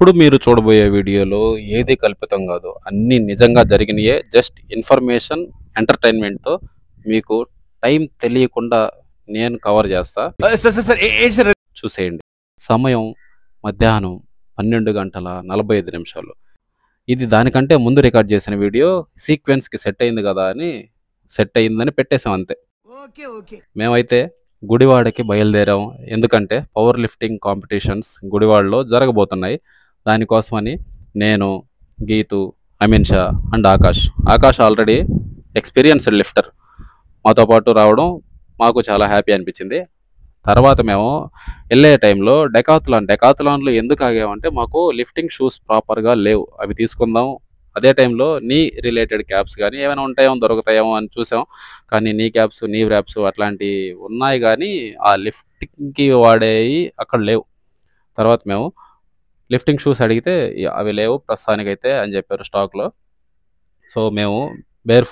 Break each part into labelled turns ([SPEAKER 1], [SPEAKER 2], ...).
[SPEAKER 1] ఇప్పుడు మీరు చూడబోయే వీడియోలో ఏది కల్పితం కాదు. అన్నీ నిజంగా జరిగినయే. జస్ట్ ఇన్ఫర్మేషన్, ఎంటర్‌టైన్‌మెంట్‌తో మీకు టైం తెలియకుండా నేను కవర్ చేస్తా.
[SPEAKER 2] సార్ సార్ సార్ ఏంటి సార్
[SPEAKER 1] చూసేయండి. సమయం మధ్యాహ్నం 12 గంటల 45 నిమిషాలు. ఇది దానికంటే ముందు రికార్డ్ చేసిన వీడియో. సీక్వెన్స్‌కి సెట్ అయింది కదా అని సెట్ అయిందని పెట్టేసాం అంతే.
[SPEAKER 2] ఓకే ఓకే
[SPEAKER 1] మేమైతే గుడివాడకి బయలుదేరాం. ఎందుకంటే పవర్ లిఫ్టింగ్ కాంపిటీషన్స్ గుడివాడలో జరగబోతున్నాయి. దానికోసమని నేను, Geethu, Amin Shah and Akash. Akash already experienced lifter. మాతో పాటు రావడం మాకు చాలా హ్యాపీ అనిపించింది. తర్వాత మేము వెళ్ళే టైంలో డెకాథలాన్‌లో ఎందుకు ఆగామంటే మాకు లిఫ్టింగ్ షూస్ ప్రాపర్‌గా లేవు. అవి తీసుకుందాం. అదే టైంలో నీ రిలేటెడ్ క్యాప్స్ గానీ ఏమైనా ఉంటాయేమో, దొరుకుతాయేమో అని చూసాం. కానీ నీ క్యాప్స్, నీ వ్రాప్స్ అట్లాంటివి ఉన్నాయి గానీ ఆ లిఫ్టింగ్‌కి వాడేయి అక్కడ లేవు. తర్వాత మేము లిఫ్టింగ్ షూస్ అడిగితే అవి లేవు ప్రస్తుతానికైతే అని చెప్పారు స్టాక్‌లో. సో, మేము బేర్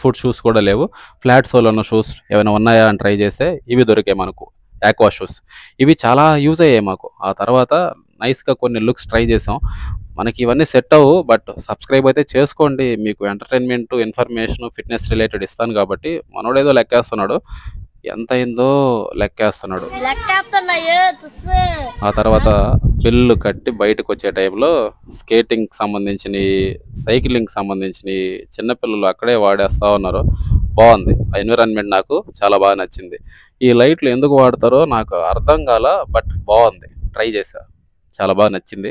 [SPEAKER 1] ఫుట్ షూస్ కూడా లేవు. ఫ్లాట్ సోల్ ఉన్న షూస్ ఏమైనా ఉన్నాయా అని ట్రై చేస్తే ఇవి దొరికాయి మనకు. Aqua shoes. ఇవి చాలా యూజ్ అయ్యాయి మాకు. ఆ తర్వాత నైస్‌గా కొన్ని లుక్స్ ట్రై చేసాం. మనకి ఇవన్నీ సెట్ అవ్వవు. బట్ సబ్స్క్రైబ్ అయితే చేసుకోండి. మీకు ఎంటర్‌టైన్‌మెంట్, ఇన్ఫర్మేషన్, ఫిట్‌నెస్ రిలేటెడ్ ఇస్తాను కాబట్టి మనోడేదో లెక్కేస్తున్నాడు. ఎంతయిందో లెక్కేస్తున్నాడు. ఆ తర్వాత బిల్లు కట్టి బయటకొచ్చే టైంలో స్కేటింగ్‌కి సంబంధించినయి, సైక్లింగ్‌కి చిన్నపిల్లలు అక్కడే వాడేస్తా ఉన్నారు. బావుంది. ఆ ఎన్విరాన్మెంట్ నాకు చాలా బాగా నచ్చింది. ఈ లైట్లు ఎందుకు వాడతారో నాకు అర్థం కాల. బట్ బావుంది. ట్రై చేశా. చాలా బాగా నచ్చింది.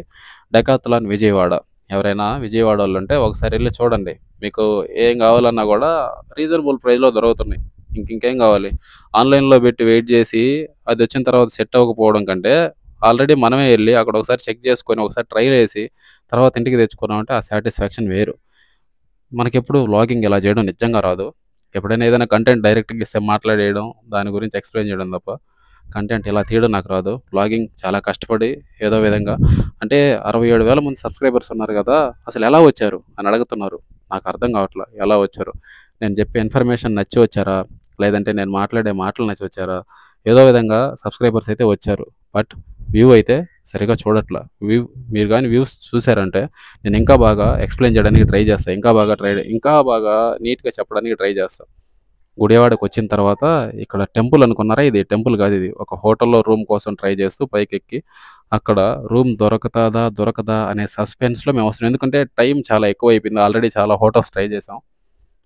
[SPEAKER 1] డెకాథలాన్ విజయవాడ. ఎవరైనా విజయవాడోళ్ళుంటే ఒకసారి ఎళ్లి చూడండి. మీకు ఏం కావాలన్నా కూడా రీజనబుల్ ప్రైస్‌లో దొరుకుతున్నాయి. ఇంకేం కావాలి? ఆన్‌లైన్‌లో పెట్టి వెయిట్ చేసి అదొచ్చిన తర్వాత సెట్ అవ్వకపోవడం కంటే ఆల్రెడీ మనమే ఎళ్లి అక్కడ ఒకసారి చెక్ చేసుకొని, ఒకసారి ట్రైల్ ఏసి తర్వాత ఇంటికి తెచ్చుకున్నామంటే ఆ సాటిస్ఫాక్షన్ వేరు. మనకెప్పుడు వ్లాగింగ్ ఇలా చేయడం నిజంగా రాదు. ఎప్పుడైనా ఏదైనా కంటెంట్ డైరెక్ట్‌గా ఇస్తే మాట్లాడేయడం, దాని గురించి ఎక్స్‌ప్లెయిన్ చేయడం తప్ప కంటెంట్ ఇలా తీయడం నాకు రాదు. వ్లాగింగ్ చాలా కష్టపడి ఏదో విధంగా అంటే 67,000 మంది సబ్స్క్రైబర్స్ ఉన్నారు కదా! అసలెలా వచ్చారు అని అడుగుతున్నారు. నాకు అర్థం కావట్ల ఎలా వచ్చారో. నేను చెప్పే ఇన్ఫర్మేషన్ నచ్చి వచ్చారా? లేదంటే నేను మాట్లాడే మాటలు నచ్చి వచ్చారా? ఏదో విధంగా సబ్స్క్రైబర్స్ అయితే వచ్చారు. బట్ వ్యూ అయితే సరిగ్గా చూడట్ల. మీరు గాని వ్యూస్ చూసారంటే నేను ఇంకా బాగా ఎక్స్‌ప్లెయిన్ చేయడానికి ట్రై చేస్తా. ఇంకా బాగా నీట్‌గా చెప్పడానికి ట్రై చేస్తా. గుడివాడకొచ్చిన తర్వాత ఇక్కడ టెంపుల్ అనుకున్నారా? ఇది టెంపుల్ కాదు ఇది. ఒక హోటల్‌లో రూమ్ కోసం ట్రై చేస్తూ పైకెక్కి అక్కడ రూమ్ దొరకతాదా? దొరకదా? అనే సస్పెన్స్‌లో మేమొస్తున్నాం. ఎందుకంటే టైం చాలా ఎక్కువైపోయింది. ఆల్రెడీ చాలా హోటల్స్ ట్రై చేసాం.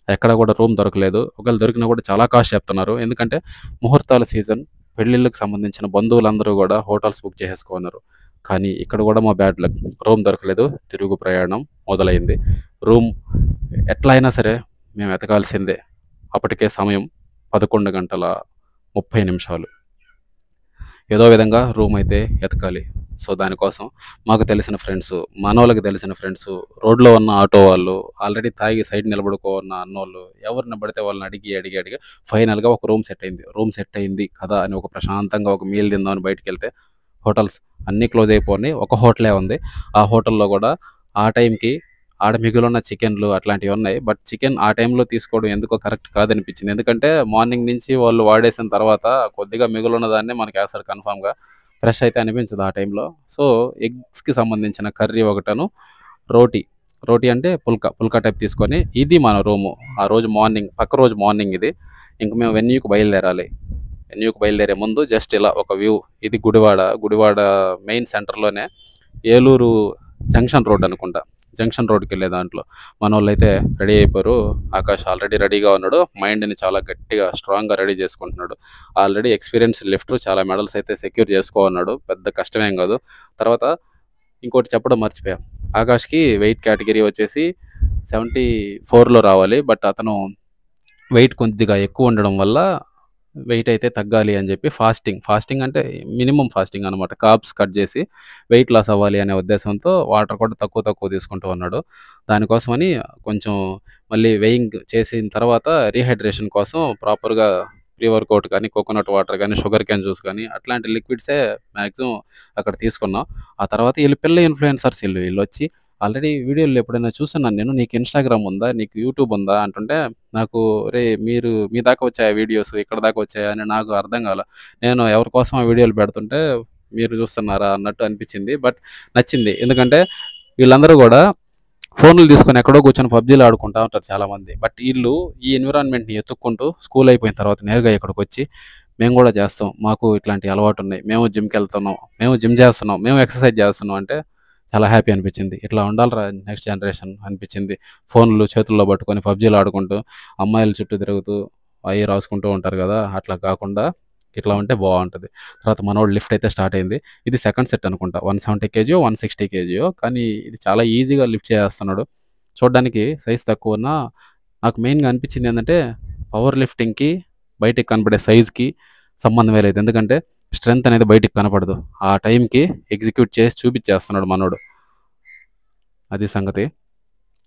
[SPEAKER 1] ఎక్కడ కూడా రూమ్ దొరకలేదు. ఒకవేళ దొరికినా కూడా చాలా కాస్ట్ చెప్తున్నారు. ఎందుకంటే ముహూర్తాల సీజన్. పెళ్ళిళ్ళకి సంబంధించిన బంధువులందరూ కూడా హోటల్స్ బుక్ చేసేసుకున్నారు. కానీ ఇక్కడ కూడా మా బ్యాడ్ లక్. రూమ్ దొరకలేదు. తిరుగు ప్రయాణం మొదలైంది. రూమ్ ఎట్లా అయినా సరే మేము వెతకాల్సిందే. అప్పటికే సమయం 11 గంటల 30 నిమిషాలు. ఏదో విధంగా రూమ్ అయితే ఎతకాలి. సో, దానికోసం మాకు తెలిసిన ఫ్రెండ్సు, మనోళ్ళకి తెలిసిన ఫ్రెండ్సు, రోడ్లో ఉన్న ఆటో వాళ్ళు, ఆల్రెడీ తాగి సైడ్ నిలబడుకున్న అన్నోళ్ళు, ఎవరిని పడితే వాళ్ళని అడిగి ఫైనల్‌గా ఒక రూమ్ సెట్ అయింది. రూమ్ సెట్ అయింది కదా అని ఒక ప్రశాంతంగా ఒక మీల్ తిందామని బయటికెళ్తే హోటల్స్ అన్నీ క్లోజ్ అయిపోయినాయి. ఒక హోటలే ఉంది. ఆ హోటల్‌లో కూడా ఆ టైంకి ఆడ మిగిలున్న చికెన్‌లు అట్లాంటివి ఉన్నాయి. బట్ చికెన్ ఆ టైంలో తీసుకోవడం ఎందుకో కరెక్ట్ కాదనిపించింది. ఎందుకంటే మార్నింగ్ నుంచి వాళ్ళు వాడేసిన తర్వాత కొద్దిగా మిగులున్న దాన్నే మనకేస్తారు కన్ఫర్మ్‌గా. ఫ్రెష్ అయితే అనిపించదు ఆ టైంలో. సో, ఎగ్స్‌కి సంబంధించిన కర్రీ ఒకటను, రోటీ. రోటీ అంటే పుల్కా టైప్ తీసుకొని ఇది మన రూము. ఆ రోజు మార్నింగ్ పక్క రోజు మార్నింగ్ ఇది. ఇంక మేము వెన్యూకి బయలుదేరాలి. వెన్యూకి బయలుదేరే ముందు జస్ట్ ఇలా ఒక వ్యూ. ఇది గుడివాడ మెయిన్ సెంటర్‌లోనే ఏలూరు జంక్షన్ రోడ్ అనుకుంటా. జంక్షన్ రోడ్‌కెళ్ళే దాంట్లో. మనోళ్ళైతే రెడీ అయిపోయారు. ఆకాష్ ఆల్రెడీ రెడీగా ఉన్నాడు. మైండ్‌ని చాలా గట్టిగా, స్ట్రాంగ్‌గా రెడీ చేసుకుంటున్నాడు. Already experienced lifter. చాలా మెడల్స్ అయితే సెక్యూర్ చేసుకోన్నాడు. పెద్ద కష్టమేం కాదు. తర్వాత ఇంకోటి చెప్పడం మర్చిపోయా. ఆకాష్‌కి వెయిట్ కేటగిరీ వచ్చేసి 74లో రావాలి. బట్ అతను వెయిట్ కొద్దిగా ఎక్కువ ఉండడం వల్ల వెయిట్ అయితే తగ్గాలి అని చెప్పి ఫాస్టింగ్ అంటే మినిమమ్ ఫాస్టింగ్ అనమాట. కార్బ్స్ కట్ చేసి వెయిట్ లాస్ అవ్వాలి అనే ఉద్దేశంతో వాటర్ కూడా తక్కువ తీసుకుంటూ ఉన్నాడు. దానికోసమని కొంచెం మళ్ళీ వెయింగ్ చేసిన తర్వాత రీహైడ్రేషన్ కోసం ప్రాపర్‌గా ప్రీ వర్కౌట్ కానీ, కోకోనట్ వాటర్ కానీ, షుగర్ కేన్ జ్యూస్ కానీ అట్లాంటి లిక్విడ్సే మాక్సిమం అక్కడ తీసుకున్నాం. ఆ తర్వాత ఈళ్ళు పిల్ల ఇన్‌ఫ్లుయెన్సర్స్ ఈళ్ళొచ్చి ఆల్రెడీ వీడియోలు ఎప్పుడైనా చూసున్నాను నేను. నీకు ఇన్‌స్టాగ్రామ్ ఉందా? నీకు యూట్యూబ్ ఉందా? అంటుంటే నాకు "ఒరేయ్! మీ దాకా వచ్చాయా వీడియోస్? ఇక్కడి దాకా వచ్చాయా?" అని నాకు అర్థం కాల. నేను ఎవరి కోసం ఆ వీడియోలు పెడుతుంటే మీరు చూస్తున్నారా అన్నట్టు అనిపించింది. బట్ నచ్చింది. ఎందుకంటే వీళ్ళందరూ కూడా ఫోన్లు తీసుకొని ఎక్కడో కూర్చొని పబ్జీలు ఆడుకుంటా ఉంటారు చాలామంది. బట్ వీళ్ళు ఈ ఎన్విరాన్మెంట్ని ఎత్తుక్కుంటూ స్కూల్ అయిపోయిన తర్వాత నేరుగా ఇక్కడికి వచ్చి మేము కూడా చేస్తాం, మాకు ఇట్లాంటి అలవాటు ఉన్నాయి, మేము జిమ్కి వెళ్తున్నాం, మేము జిమ్ చేస్తున్నాం, మేము ఎక్సర్సైజ్ చేస్తున్నాం అంటే చాలా హ్యాపీ అనిపించింది. ఇట్లా ఉండాలిరా నెక్స్ట్ జనరేషన్ అనిపించింది. ఫోన్లు చేతుల్లో పట్టుకొని పబ్జీలు ఆడుకుంటూ అమ్మాయిల చుట్టూ తిరుగుతూ అవి రాసుకుంటూ ఉంటారు కదా, అట్లా కాకుండా ఇట్లా ఉంటే బాగుంటుంది. తర్వాత మనోడు లిఫ్ట్ అయితే స్టార్ట్ అయింది. ఇది సెకండ్ సెట్ అనుకుంటా, 170 కేజీయో 160 కేజీయో, కానీ ఇది చాలా ఈజీగా లిఫ్ట్ చేస్తున్నాడు. చూడడానికి సైజ్ తక్కువ ఉన్నా నాకు మెయిన్గా అనిపించింది ఏంటంటే పవర్ లిఫ్టింగ్కి బయటికి కనపడే సైజ్కి సంబంధమే లేదు. ఎందుకంటే స్ట్రెంగ్త్ అనేది బయటికి కనపడదు, ఆ టైంకి ఎగ్జిక్యూట్ చేసి చూపించేస్తున్నాడు మనోడు. అది సంగతి.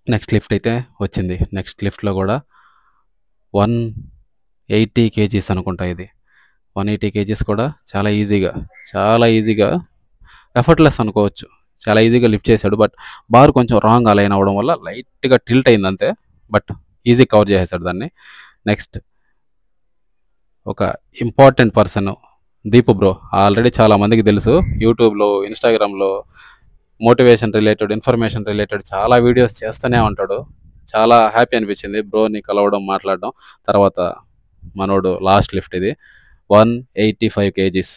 [SPEAKER 1] నెక్స్ట్ లిఫ్ట్ అయితే వచ్చింది. నెక్స్ట్ లిఫ్ట్లో కూడా 180 కేజీస్ అనుకుంటా. ఇది 180 కేజీస్ కూడా చాలా ఈజీగా ఎఫర్ట్లెస్ అనుకోవచ్చు, చాలా ఈజీగా లిఫ్ట్ చేశాడు. బట్ బార్ కొంచెం రాంగ్ అలైన్ అవ్వడం వల్ల లైట్గా టిల్ట్ అయింది అంతే. బట్ ఈజీ కవర్ చేసేసాడు దాన్ని. నెక్స్ట్ ఒక important person Deepu bro. Already చాలా మందికి తెలుసు, యూట్యూబ్లో ఇన్స్టాగ్రామ్లో మోటివేషన్ రిలేటెడ్ ఇన్ఫర్మేషన్ రిలేటెడ్ చాలా వీడియోస్ చేస్తూనే ఉంటాడు. చాలా హ్యాపీ అనిపించింది బ్రోని కలవడం, మాట్లాడడం. తర్వాత మనోడు లాస్ట్ లిఫ్ట్ ఇది 185 కేజీస్.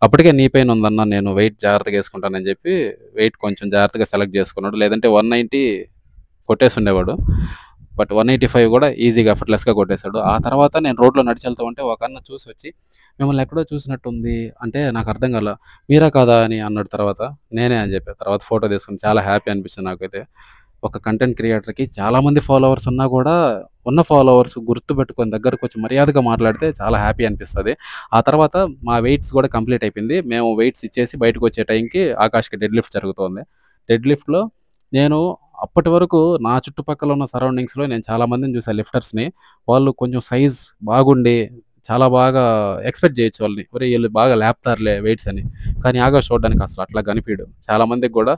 [SPEAKER 1] అప్పటికే నీ పెయిన్ ఉందన్న, నేను వెయిట్ జాగ్రత్తగా వేసుకుంటానని చెప్పి వెయిట్ కొంచెం జాగ్రత్తగా సెలెక్ట్ చేసుకున్నాడు. లేదంటే 190 కొట్టేసి ఉండేవాడు. బట్ 185 కూడా ఈజీగా ఎఫర్ట్లెస్గా కొట్టేశాడు. ఆ తర్వాత నేను రోడ్లో నడిచి వెళ్తూ ఉంటే ఒక అన్న చూసి వచ్చి మిమ్మల్ని ఎక్కడో చూసినట్టుంది అంటే నాకు అర్థం కాల, మీరా కాదా అని అన్నాడు. తర్వాత నేనే అని చెప్పాను. తర్వాత ఫోటో తీసుకుని చాలా హ్యాపీ అనిపించింది నాకైతే. ఒక కంటెంట్ క్రియేటర్కి చాలామంది ఫాలోవర్స్ ఉన్నా కూడా ఉన్న ఫాలోవర్స్ గుర్తుపెట్టుకొని దగ్గరకు వచ్చి మర్యాదగా మాట్లాడితే చాలా హ్యాపీ అనిపిస్తుంది. ఆ తర్వాత మా వెయిట్స్ కూడా కంప్లీట్ అయిపోయింది. మేము వెయిట్స్ ఇచ్చేసి బయటకు వచ్చే టైంకి ఆకాష్కి డెడ్ లిఫ్ట్ జరుగుతుంది. డెడ్ లిఫ్ట్లో నేను అప్పటి వరకు నా చుట్టుపక్కల ఉన్న సరౌండింగ్స్లో నేను చాలామందిని చూసాను లిఫ్టర్స్ని. వాళ్ళు కొంచెం సైజ్ బాగుండి చాలా బాగా ఎక్స్పెక్ట్ చేయొచ్చు వాళ్ళని, ఒరే వీళ్ళు బాగా లేపుతారులే వెయిట్స్ అని. కానీ ఆకాష్ చూడడానికి అసలు అట్లా కనిపించడు. చాలామందికి కూడా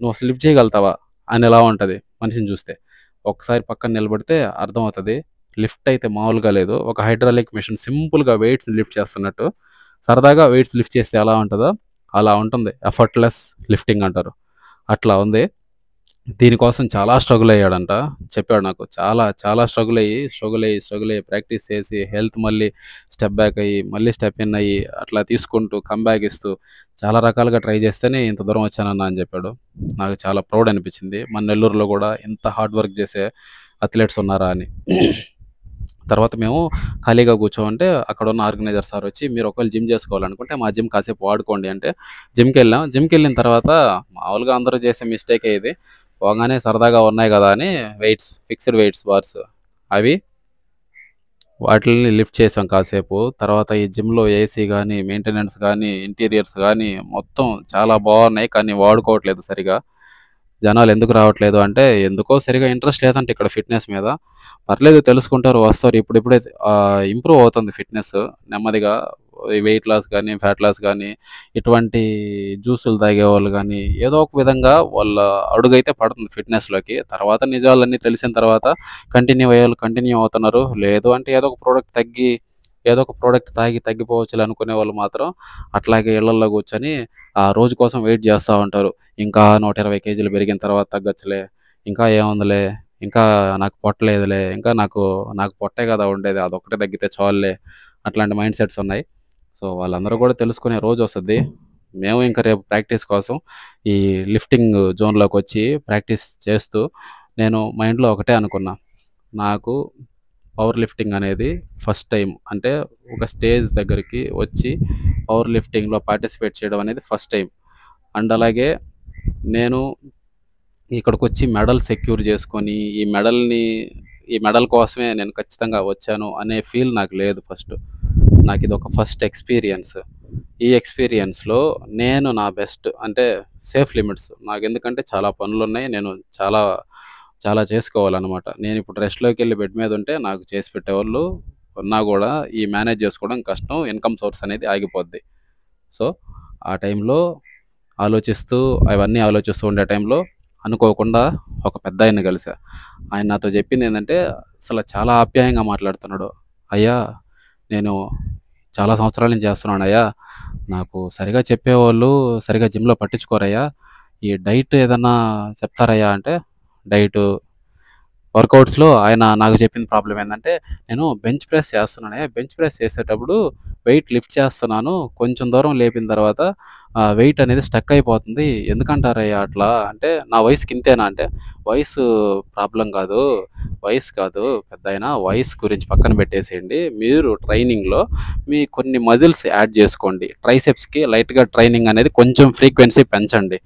[SPEAKER 1] నువ్వు అసలు లిఫ్ట్ చేయగలుగుతావా అని ఎలా ఉంటుంది మనిషిని చూస్తే. ఒకసారి పక్కన నిలబడితే అర్థమవుతుంది. లిఫ్ట్ అయితే మామూలుగా లేదు. ఒక హైడ్రాలిక్ మిషన్ సింపుల్గా వెయిట్స్ లిఫ్ట్ చేస్తున్నట్టు సరదాగా వెయిట్స్ లిఫ్ట్ చేస్తే ఎలా ఉంటుందో అలా ఉంటుంది. ఎఫర్ట్లెస్ లిఫ్టింగ్ అంటారు, అట్లా ఉంది. దీనికోసం చాలా స్ట్రగుల్ అయ్యాడంట, చెప్పాడు నాకు. చాలా స్ట్రగుల్ అయ్యి ప్రాక్టీస్ చేసి హెల్త్ మళ్ళీ స్టెప్ బ్యాక్ అయ్యి మళ్ళీ స్టెప్ ఇన్ అయ్యి అట్లా తీసుకుంటూ కంబ్యాక్ ఇస్తూ చాలా రకాలుగా ట్రై చేస్తేనే ఇంత దూరం వచ్చానన్న అని చెప్పాడు. నాకు చాలా ప్రౌడ్ అనిపించింది, మన నెల్లూరులో కూడా ఇంత హార్డ్ వర్క్ చేసే అథ్లెట్స్ ఉన్నారా అని. తర్వాత మేము ఖాళీగా కూర్చోమంటే అక్కడ ఉన్న ఆర్గనైజర్ సార్ వచ్చి, మీరు ఒకవేళ జిమ్ చేసుకోవాలనుకుంటే మా జిమ్ కాసేపు వాడుకోండి అంటే జిమ్కి వెళ్ళాం. జిమ్కి వెళ్ళిన తర్వాత మామూలుగా అందరూ చేసే మిస్టేక్ ఇది, పోగానే సరదాగా ఉన్నాయి కదా అని ఫిక్స్డ్ వెయిట్స్ బార్స్ అవి వాటిని లిఫ్ట్ చేసాం కాసేపు. తర్వాత ఈ జిమ్లో ఏసీ కానీ మెయింటెనెన్స్ కానీ ఇంటీరియర్స్ కానీ మొత్తం చాలా బాగున్నాయి, కానీ వాడుకోవట్లేదు సరిగా. జనాలు ఎందుకు రావట్లేదు అంటే ఎందుకో సరిగా ఇంట్రెస్ట్ లేదంటే ఇక్కడ ఫిట్నెస్ మీద. పర్లేదు తెలుసుకుంటారు, వస్తారు. ఇప్పుడిప్పుడే ఇంప్రూవ్ అవుతుంది ఫిట్నెస్ నెమ్మదిగా. వెయిట్ లాస్ కానీ ఫ్యాట్ లాస్ కానీ ఇటువంటి జ్యూసులు తాగేవాళ్ళు కానీ ఏదో ఒక విధంగా వాళ్ళ అడుగైతే పడుతుంది ఫిట్నెస్లోకి. తర్వాత నిజాలన్నీ తెలిసిన తర్వాత కంటిన్యూ అయ్యేవాళ్ళు కంటిన్యూ అవుతున్నారు. లేదు అంటే ఏదో ఒక ప్రోడక్ట్ తాగి తగ్గిపోవచ్చు అనుకునే వాళ్ళు మాత్రం అట్లాగే ఇళ్లల్లో కూర్చొని ఆ రోజు కోసం వెయిట్ చేస్తూ ఉంటారు. ఇంకా 120 కేజీలు పెరిగిన తర్వాత తగ్గచ్చులే, ఇంకా ఏముందిలే, ఇంకా నాకు పొట్టలేదులే, ఇంకా నాకు పొట్టే కదా ఉండేది, అదొక్కటే తగ్గితే చాలులే, అట్లాంటి మైండ్ సెట్స్ ఉన్నాయి. సో వాళ్ళందరూ కూడా తెలుసుకునే రోజు వస్తుంది. మేము ఇంకా రేపు ప్రాక్టీస్ కోసం ఈ లిఫ్టింగ్ జోన్లోకి వచ్చి ప్రాక్టీస్ చేస్తూ నేను మైండ్లో ఒకటే అనుకున్నా, నాకు పవర్ లిఫ్టింగ్ అనేది ఫస్ట్ టైం. అంటే ఒక స్టేజ్ దగ్గరికి వచ్చి పవర్ లిఫ్టింగ్లో పార్టిసిపేట్ చేయడం అనేది ఫస్ట్ టైం. అండ్ అలాగే నేను ఇక్కడికి వచ్చి మెడల్ సెక్యూర్ చేసుకొని ఈ మెడల్ కోసమే నేను ఖచ్చితంగా వచ్చాను అనే ఫీల్ నాకు లేదు. నాకు ఇది ఒక ఫస్ట్ ఎక్స్పీరియన్స్. ఈ ఎక్స్పీరియన్స్లో నేను నా బెస్ట్ అంటే సేఫ్ లిమిట్స్ నాకు, ఎందుకంటే చాలా పనులు ఉన్నాయి, నేను చాలా చేసుకోవాలన్నమాట. నేను ఇప్పుడు రెస్ట్లోకి వెళ్ళి బెడ్ మీద ఉంటే నాకు చేసి పెట్టేవాళ్ళు ఉన్నా కూడా ఈ మేనేజ్ చేసుకోవడం కష్టం, ఇన్కమ్ సోర్స్ అనేది ఆగిపోద్ది. సో ఆ టైంలో అవన్నీ ఆలోచిస్తూ ఉండే టైంలో అనుకోకుండా ఒక పెద్ద ఆయన్ని కలిసా. ఆయన నాతో చెప్పింది ఏంటంటే అసలు చాలా ఆప్యాయంగా మాట్లాడుతున్నాడు. అయ్యా, నేను చాలా సంవత్సరాల నుంచి చేస్తున్నాను అయ్యా, నాకు సరిగ్గా చెప్పేవాళ్ళు సరిగ్గా జిమ్‌లో పట్టించుకోరయ్యా. ఈ డైట్ ఏదన్నా చెప్తారయ్యా అంటే, డైటు వర్కౌట్స్‌లో ఆయన నాకు చెప్పిన ప్రాబ్లమ్ ఏందంటే, నేను బెంచ్ ప్రెస్ చేస్తున్నానే, బెంచ్ ప్రెస్ చేసేటప్పుడు వెయిట్ లిఫ్ట్ చేస్తున్నాను. కొంచెం దూరం లేపిన తర్వాత వెయిట్ అనేది స్టక్ అయిపోతుంది. ఎందుకంటారయ్యా అట్లా? అంటే, నా వయసుకి ఇంతేనా అంటే, వయసు ప్రాబ్లమ్ కాదు. వయసు కాదు పెద్దాయనా, వయసు గురించి పక్కన పెట్టేసేయండి. మీరు ట్రైనింగ్‌లో మీ కొన్ని మజిల్స్ యాడ్ చేసుకోండి. ట్రైసెప్స్‌కి లైట్‌గా ట్రైనింగ్ అనేది కొంచెం ఫ్రీక్వెన్సీ పెంచండి.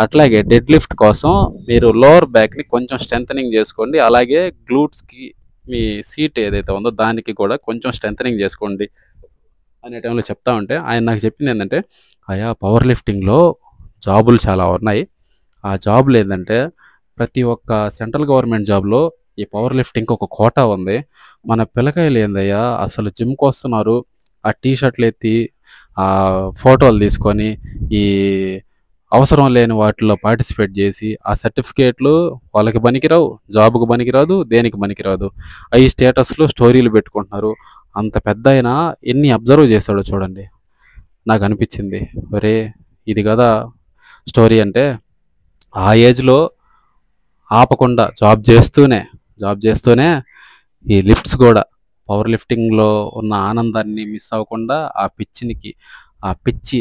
[SPEAKER 1] అట్లాగే డెడ్ లిఫ్ట్ కోసం మీరు లోవర్ బ్యాక్‌ని కొంచెం స్ట్రెంథెనింగ్ చేసుకోండి. అలాగే గ్లూట్స్‌కి మీ సీట్ ఏదైతే ఉందో దానికి కూడా కొంచెం స్ట్రెంథెనింగ్ చేసుకోండి అనే టైంలో చెప్తా ఉంటే, ఆయన నాకు చెప్పిందేందంటే, "అయ్యా పవర్ లిఫ్టింగ్‌లో జాబులు చాలా ఉన్నాయి. ఆ జాబులేందంటే, ప్రతి ఒక్క సెంట్రల్ గవర్నమెంట్ జాబ్‌లో ఈ పవర్ లిఫ్టింగ్‌కి ఒక కోటా ఉంది. మన పిల్లకాయలేందయ్యా అసలు జిమ్‌కొస్తున్నారు. ఆ టీ షర్ట్‌లెత్తి, ఫోటోలు తీసుకొని, ఈ అవసరం లేని వాటిల్లో పార్టిసిపేట్ జేసి, ఆ సర్టిఫికేట్‌లు వాళ్ళకి పనికిరావు, జాబ్‌కి పనికిరాదు, దేనికి పనికిరాదు. అయి స్టేటస్‌లో స్టోరీలు పెట్టుకుంటున్నారు. అంత పెద్దాయన ఎన్ని అబ్జర్వ్ చేశాడో చూడండి. నాకనిపిచ్చింది. ఒరేయ్! ఇది గదా స్టోరీ అంటే, ఆ ఏజ్‌లో ఆపకుండా జాబ్ చేస్తూనే ఈ లిఫ్ట్స్ గూడా పవర్ లిఫ్టింగ్‌లో ఉన్న ఆనందాన్ని మిస్ అవ్వకుండా ఆ పిచ్చి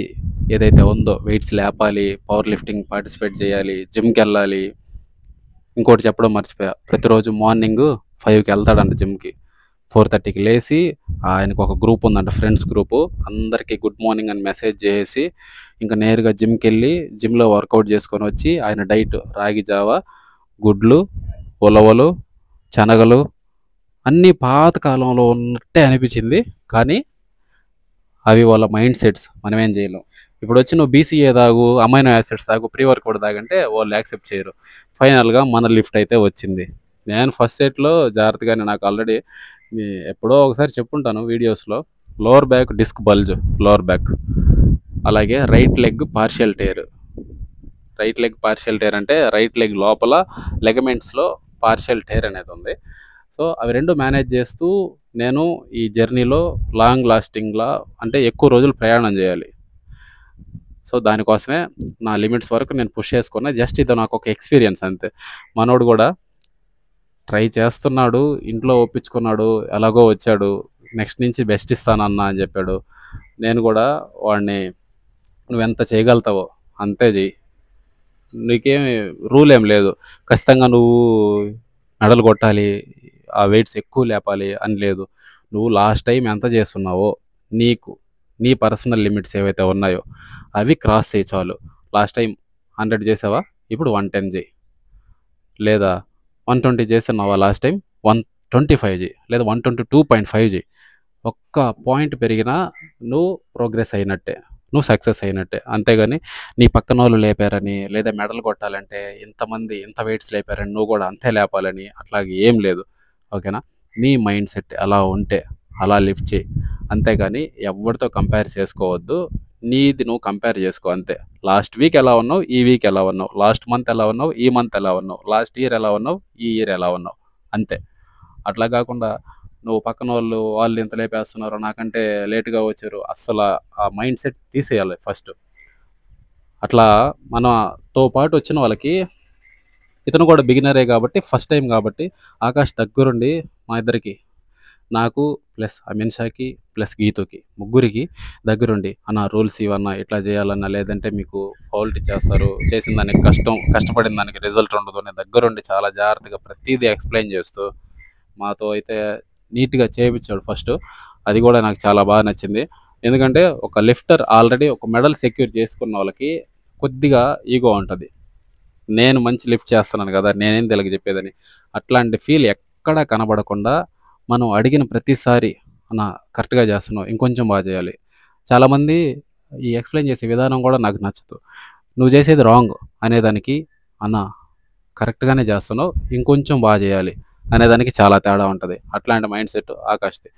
[SPEAKER 1] ఏదైతే ఉందో వెయిట్స్ లేపాలి, పవర్ లిఫ్టింగ్ పార్టిసిపేట్ చేయాలి, జిమ్‌కెళ్ళాలి. ఇంకోటి చెప్పడం మర్చిపోయా. ప్రతిరోజు మార్నింగు 5కి ఎళ్తాడంట జిమ్‌కి. 4:30కి లేసి ఆయనకొక గ్రూప్ ఉందంట ఫ్రెండ్స్ గ్రూపు. అందరికి గుడ్ మార్నింగ్ అని మెసేజ్ చేసేసి, ఇంక నేరుగా జిమ్‌కెళ్ళి జిమ్‌లో వర్కౌట్ చేసుకొనొచ్చి ఆయన డైట్ రాగి జావ, గుడ్లు, ఉలవలు, శనగలు అన్నీ పాత కాలంలో ఉన్నట్టే అనిపించింది. కానీ అవి వాళ్ళ మైండ్ సెట్స్. మనమేం చేయలేం. ఇప్పుడొచ్చి నువ్వు బీసీఏ తాగు, అమైనో యాసిడ్స్ తాగు, ప్రీ వర్కౌట్ తాగంటే వాళ్ళు యాక్సెప్ట్ చేయరు. ఫైనల్‌గా మన లిఫ్ట్ అయితే వచ్చింది. నేను ఫస్ట్ సెట్‌లో జాగ్రత్తగానే నాకు ఆల్రెడీ ఎప్పుడో ఒకసారి చెప్పుంటాను వీడియోస్‌లో. Lower back disc bulge, lower back. అలాగే right leg partial tear. Right leg partial tear అంటే రైట్ లెగ్ లోపల లెగమెంట్స్‌లో పార్షియల్ టేర్ అనేదుంది. సో, అవి 2 మేనేజ్ చేస్తూ నేను ఈ జర్నీలో లాంగ్ లాస్టింగ్‌లా అంటే ఎక్కువ రోజులు ప్రయాణం చేయాలి. సో, దానికోసమే నా లిమిట్స్ వరకు నేను పుష్ చేసుకున్నా. జస్ట్ ఇది నాకొక ఎక్స్‌పీరియన్స్ అంతే. మనోడు గూడా ట్రై చేస్తున్నాడు. ఇంట్లో ఒప్పించుకున్నాడు. ఎలాగో వచ్చాడు. నెక్స్ట్ నుంచి బెస్ట్ ఇస్తానన్నా అని చెప్పాడు. నేను గూడా వాడిని నువ్వెంత చేయగలుగుతావో అంతే చెయ్యి. నీకేమి రూల్ ఏం లేదు. ఖచ్చితంగా నువ్వు మెడలు కొట్టాలి. ఆ వెయిట్స్ ఎక్కువ లేపాలి అని లేదు. నువ్వు లాస్ట్ టైమ్ ఎంత చేస్తున్నావో నీకు నీ పర్సనల్ లిమిట్స్ ఏవైతే ఉన్నాయో అవి క్రాస్ చేయి చాలు. లాస్ట్ టైమ్ 100 చేసావా? ఇప్పుడు 110 చెయ్యి. లేదా 120 చేస్తున్నావా లాస్ట్ టైమ్? 125 చెయ్యి. లేదా 122.5 చెయ్యి. ఒక్క పాయింట్ పెరిగినా నువ్వు ప్రోగ్రెస్ అయినట్టే. నువ్వు సక్సెస్ అయినట్టే. అంతేగాని నీ పక్కనోళ్ళు లేపారని, లేదా మెడలు కొట్టాలంటే ఇంతమంది ఇంత వెయిట్స్ లేపారని నువ్వు గూడా అంతే లేపాలని అట్లాగా ఏం లేదు. ఓకేనా? నీ మైండ్ సెట్ ఎలా ఉంటే అలా లిఫ్ట్ చెయి. అంతేగాని ఎవ్వడితో కంపేర్ చేసుకోవద్దు. నీది నువ్వు కంపేర్ చేసుకో అంతే. లాస్ట్ వీక్ ఎలా ఉన్నావు? ఈ వీక్ ఎలా ఉన్నావు? లాస్ట్ మంత్ ఎలా ఉన్నావు? ఈ మంత్ ఎలా ఉన్నావు? లాస్ట్ ఇయర్ ఎలా ఉన్నావు? ఈ ఇయర్ ఎలా ఉన్నావు? అంతే. అట్లా గాకుండా నువ్వు పక్కనోళ్ళు వాళ్ళు ఇంత లేపేస్తున్నారు, నాకంటే లేట్‌గా వచ్చారు. ఆ మైండ్ సెట్ తీసేయాలి ఫస్ట్. అట్లా మనతో పాటు వచ్చిన వాళ్ళకి ఇతను కూడా బిగినరే కాబట్టి, ఫస్ట్ టైమ్ కాబట్టి ఆకాష్ దగ్గరుండి మా ఇద్దరికి నాకు ప్లస్ అమిన్షాకి ప్లస్ గీతుకి ముగ్గురికి దగ్గరుండి అన్న రూల్స్ ఇవన్నా ఇట్లా చేయాలన్నా లేదంటే మీకు ఫౌల్ట్ ఇచ్చేస్తారు చేసిన దానికి కష్టపడిన దానికి రిజల్ట్ ఉండదు అని దగ్గరుండి చాలా జాగ్రత్తగా ప్రతిదీ ఎక్స్ప్లెయిన్ చేస్తూ మాతో అయితే నీట్గా చేయించాడు ఫస్ట్. అది కూడా నాకు చాలా బాగా నచ్చింది. ఎందుకంటే ఒక లిఫ్టర్ ఆల్రెడీ ఒక మెడల్ సెక్యూర్ చేసుకున్న వాళ్ళకి కొద్దిగా ఈగో ఉంటుంది. నేను మంచి లిఫ్ట్ చేస్తున్నాను కదా, నేనేంది వీళ్ళకి చెప్పేదని. అట్లాంటి ఫీల్ ఎక్కడా కనబడకుండా మనం అడిగిన ప్రతిసారి అన్న కరెక్ట్‌గా చేస్తున్నావు, ఇంకొంచెం బాగా చేయాలి. చాలామంది ఈ ఎక్స్‌ప్లెయిన్ చేసే విధానం కూడా నాకు నచ్చదు. నువ్వు చేసేది రాంగ్ అనేదానికి అన్న కరెక్ట్‌గానే చేస్తున్నావు, ఇంకొంచెం బాగా చేయాలి అనేదానికి చాలా తేడా ఉంటది. అట్లాంటి మైండ్ సెట్ ఆకాష్‌ది.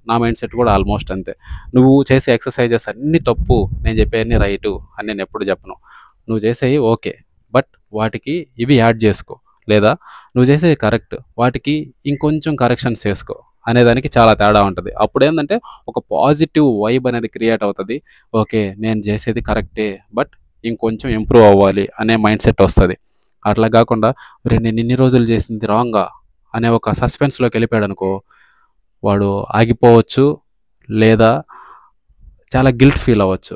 [SPEAKER 1] నా మైండ్ సెట్ కూడా ఆల్మోస్ట్ అంతే. నువ్వు చేసే ఎక్సర్‌సైజెస్ అన్నీ తప్పు, నేను చెప్పేయన్నీ రైటు అని నేనెప్పుడు చెప్పను. నువ్వు చేసేయి ఓకే. బట్ వాటికి ఇవి యాడ్ చేసుకో. లేదా నువ్వు చేసేది కరెక్ట్. వాటికి ఇంకొంచెం కరెక్షన్స్ చేసుకో. అనేదానికి చాలా తేడా ఉంటుంది. అప్పుడేందంటే ఒక పాజిటివ్ వైబ్ అనేది క్రియేట్ అవుతది. ఓకే. నేను చేసేది కరెక్టే. బట్ ఇంకొంచెం ఇంప్రూవ్ అవ్వాలి అనే మైండ్ సెట్ వస్తది. అట్లా గాకుండా ఒరేయ్! నేను ఇన్ని రోజులు చేసింది రాంగా అనే ఒక సస్పెన్స్‌లోకి వెళ్ళిపోయాడనుకో, వాడు ఆగిపోవచ్చు. లేదా చాలా గిల్ట్ ఫీల్ అవ్వచ్చు.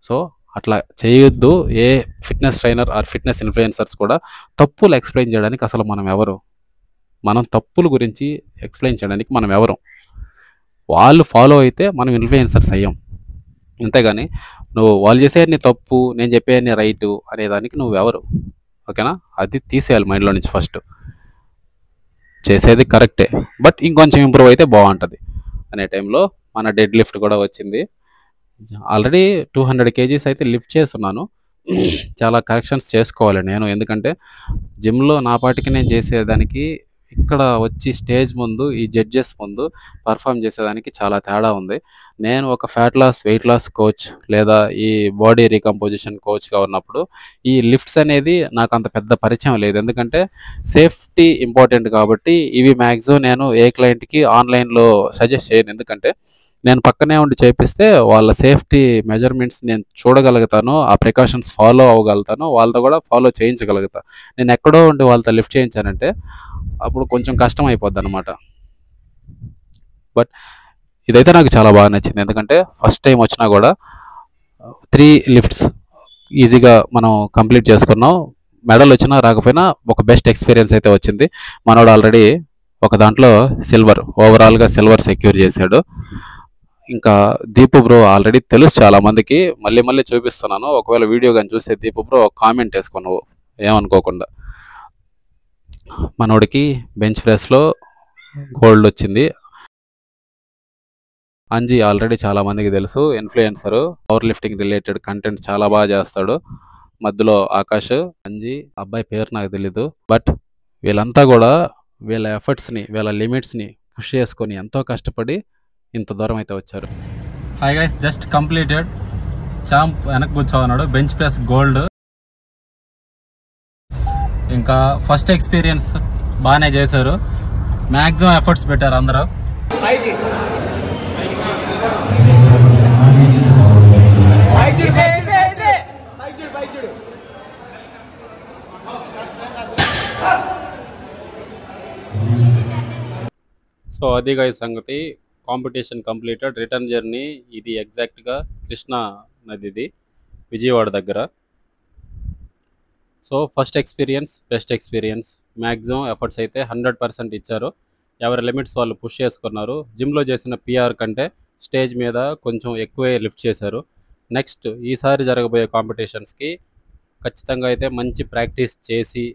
[SPEAKER 1] సో, అట్లా చేయొద్దు. A fitness trainer or fitness influencers కూడా తప్పులు ఎక్స్‌ప్లెయిన్ చేయడానికి అసలు మనం ఎవరు? మనం తప్పుల గురించి ఎక్స్‌ప్లెయిన్ చేయడానికి మనం ఎవరం? వాళ్ళు ఫాలో అయితే మనం ఇన్‌ఫ్లుయెన్సర్స్ అయ్యాం. అంతేగాని నువ్వు వాళ్ళు చేసేయన్ని తప్పు, నేను చెప్పేయన్ని రైటు అనేదానికి నువ్వెవరు? ఓకేనా? అది తీసేయాలి మైండ్‌లో నుంచి ఫస్ట్. చేసేది కరెక్టే. బట్ ఇంకొంచెం ఇంప్రూవ్ అయితే బావుంటది. అనే టైంలో మన డెడ్ లిఫ్ట్ కూడా వచ్చింది. ఆల్రెడీ 200 కేజీస్ అయితే లిఫ్ట్ చేస్తున్నాను. చాలా కరెక్షన్స్ చేసుకోవాలి నేను. ఎందుకంటే జిమ్‌లో నా పాటికి నేను చేసేదానికి, ఇక్కడ వచ్చి స్టేజ్ ముందు ఈ జడ్జెస్ ముందు పెర్ఫార్మ్ చేసేదానికి చాలా తేడా ఉంది. నేను ఒక fat loss, weight loss coach లేదా ఈ బాడీ రీకంపోజిషన్ కోచ్‌గా ఉన్నప్పుడు ఈ లిఫ్ట్స్ అనేది నాకు అంత పెద్ద పరిచయం లేదు. ఎందుకంటే సేఫ్టీ ఇంపార్టెంట్ కాబట్టి ఇవి మ్యాక్సిమం నేను ఏ క్లయింట్‌కి ఆన్‌లైన్‌లో సజెస్ట్ చేయను. ఎందుకంటే నేను పక్కనే ఉండి చేపిస్తే వాళ్ళ సేఫ్టీ మెజర్‌మెంట్స్ నేను చూడగలుగుతాను. ఆ ప్రికాషన్స్ ఫాలో అవ్వగలుగుతాను. వాళ్ళతో కూడా ఫాలో చేయించగలుగుతా. నేను ఎక్కడో ఉండి వాళ్ళతో లిఫ్ట్ చేయించానంటే అప్పుడు కొంచెం కష్టం అయిపోద్దనమాట. బట్ ఇదైతే నాకు చాలా బాగా నచ్చింది. ఎందుకంటే ఫస్ట్ టైమ్ వచ్చినా కూడా 3 లిఫ్ట్స్ ఈజీగా మనం కంప్లీట్ చేసుకున్నాం. మెడల్ వచ్చినా రాకపోయినా ఒక బెస్ట్ ఎక్స్‌పీరియన్స్ అయితే వచ్చింది. మనోడు ఆల్రెడీ ఒక దాంట్లో ఓవరాల్‌గా సిల్వర్ సెక్యూర్ చేశాడు. ఇంకా దీపు బ్రో ఆల్రెడీ తెలుసు చాలా మందికి. మళ్ళీ మళ్ళీ చూపిస్తున్నాను. ఒకవేళ వీడియో గాని చూస్తే దీపు బ్రో ఒక కామెంట్ ఏసుకో నువ్వు ఏమనుకోకుండా. మనోడికి బెంచ్ ప్రెస్‌లో గోల్డ్ వచ్చింది. అంజీ ఆల్రెడీ చాలా మందికి తెలుసు. Influencer. Power lifting related content చాలా బాగా చేస్తాడు. మధ్యలో ఆకాష్, అంజీ అబ్బాయి పేరు నాకు తెలీదు. బట్ వీళ్ళంతా కూడా వీళ్ళ ఎఫర్ట్స్‌ని, వీళ్ళ లిమిట్స్‌ని పుష్ చేసుకొని ఎంతో కష్టపడి ఇంత దూరం అయితే వచ్చారు. Hi guys, just completed. Champ వెనక్కి కూర్చోన్నాడు. Bench press gold. ఇంకా ఫస్ట్ ఎక్స్పీరియన్స్ బాగానే చేశారు. మ్యాక్సిమం ఎఫర్ట్స్ పెట్టారు అందరూ. సో అది గైస్ సంగతి. Competition completed. రిటర్న్ జర్నీ ఇది ఎగ్జాక్ట్గా కృష్ణా నదిది, విజయవాడ దగ్గర. So first experience best experience. Maximum efforts అయితే 100% ఇచ్చారు. ఎవరి లిమిట్స్ వాళ్ళు పుష్ చేసుకున్నారు. జిమ్లో చేసిన పిఆర్ కంటే స్టేజ్ మీద కొంచెం ఎక్కువే లిఫ్ట్ చేశారు. నెక్స్ట్ ఈసారి జరగబోయే కాంపిటీషన్స్కి ఖచ్చితంగా అయితే మంచి ప్రాక్టీస్ చేసి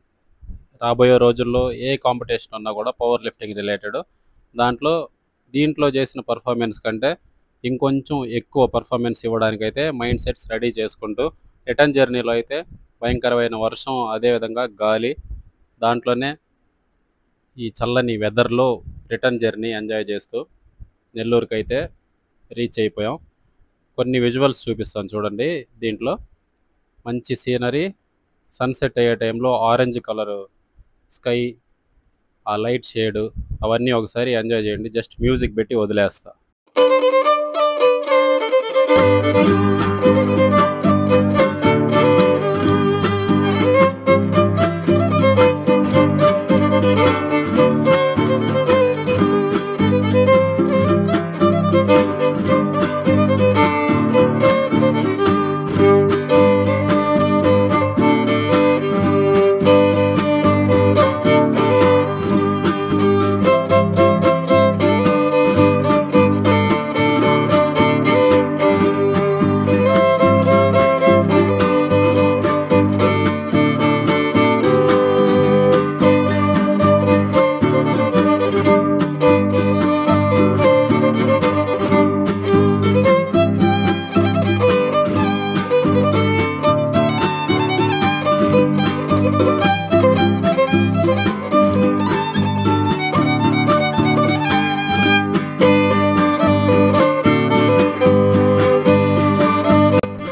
[SPEAKER 1] రాబోయే రోజుల్లో ఏ కాంపిటీషన్ ఉన్నా కూడా పవర్ లిఫ్టింగ్ రిలేటెడ్ దీంట్లో చేసిన పర్ఫార్మెన్స్ కంటే ఇంకొంచెం ఎక్కువ పర్ఫార్మెన్స్ ఇవ్వడానికైతే మైండ్ సెట్స్ రెడీ చేసుకుంటూ, రిటర్న్ జర్నీలో అయితే భయంకరమైన వర్షం, అదేవిధంగా గాలి, దాంట్లోనే ఈ చల్లని వెదర్లో రిటర్న్ జర్నీ ఎంజాయ్ చేస్తూ నెల్లూరుకి అయితే రీచ్ అయిపోయాం. కొన్ని విజువల్స్ చూపిస్తాను చూడండి. దీంట్లో మంచి సీనరీ, సన్సెట్ అయ్యే టైంలో ఆరెంజ్ కలర్ స్కై, ఆ లైట్ షేడ్ అవన్నీ ఒకసారి ఎంజాయ్ చేయండి. జస్ట్ మ్యూజిక్ పెట్టి వదిలేస్తా.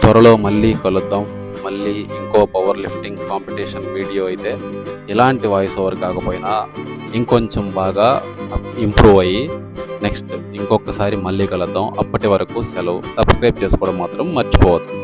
[SPEAKER 1] త్వరలో మళ్ళీ కలుద్దాం. మళ్ళీ ఇంకో పవర్ లిఫ్టింగ్ కాంపిటీషన్ వీడియో అయితే ఇలాంటి వాయిస్ ఓవర్ కాకపోయినా ఇంకొంచెం బాగా ఇంప్రూవ్ అయ్యి నెక్స్ట్ ఇంకొకసారి మళ్ళీ కలుద్దాం. అప్పటి వరకు సెలవు. సబ్స్క్రైబ్ చేసుకోవడం మాత్రం మర్చిపోవద్దు.